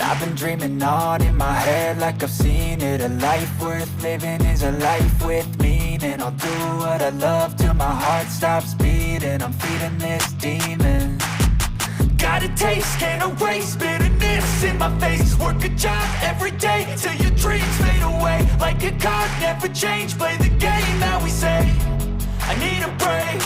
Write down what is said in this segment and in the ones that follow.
I've been dreaming on in my head like I've seen it. A life worth living is a life with meaning. I'll do what I love till my heart stops beating. I'm feeding this demon. Got a taste, can't erase bitterness in my face. Work a job every day till your dreams fade away. Like a card, never change, play the game that we say. I need a break.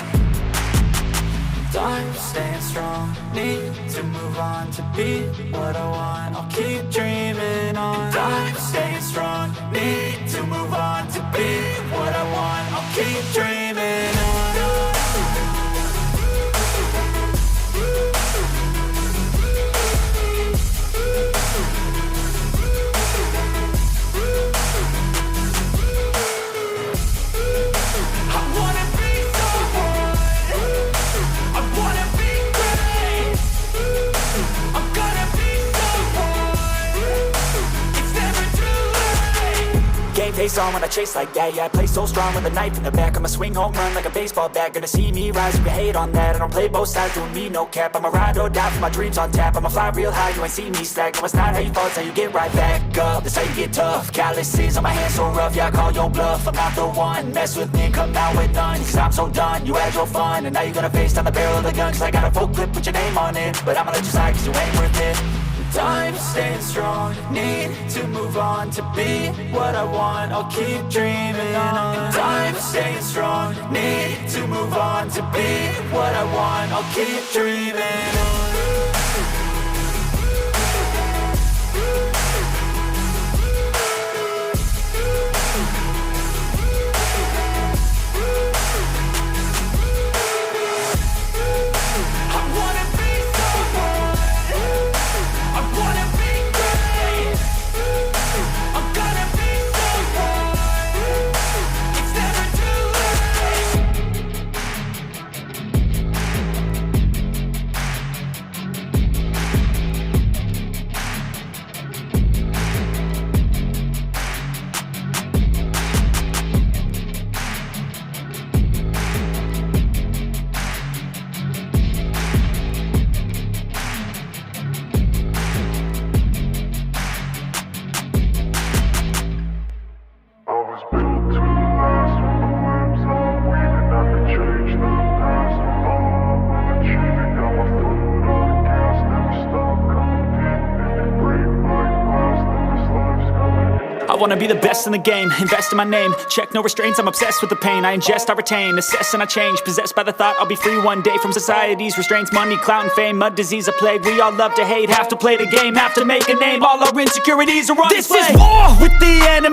I'm staying strong, need to move on to be what I want. I'll keep dreaming on. I'm staying strong, need to move on to be what I want. I'll keep dreaming on. Face on when I chase like that. Yeah, I play so strong with a knife in the back. I'ma swing home run like a baseball bat. Gonna see me rise, you can hate on that. I don't play both sides, doing me no cap. I'ma ride or die for my dreams on tap. I'ma fly real high, you ain't see me slack. No, it's not how you fall, it's how you get right back up. That's how you get tough. Calluses on my hands so rough, yeah, I call your bluff. I'm not the one, mess with me and come out with none. Cause I'm so done, you had your fun. And now you're gonna face down the barrel of the gun. Cause I got a full clip with your name on it. But I'ma let you slide cause you ain't worth it. I'm staying strong, need to move on to be what I want. I'll keep dreaming on. I'm staying strong, need to move on to be what I want. I'll keep dreaming on. I wanna be the best in the game, invest in my name. Check no restraints, I'm obsessed with the pain. I ingest, I retain, assess and I change. Possessed by the thought I'll be free one day from society's restraints. Money, clout and fame, mud, disease, a plague. We all love to hate, have to play the game, have to make a name. All our insecurities are on display. This is war with the enemy.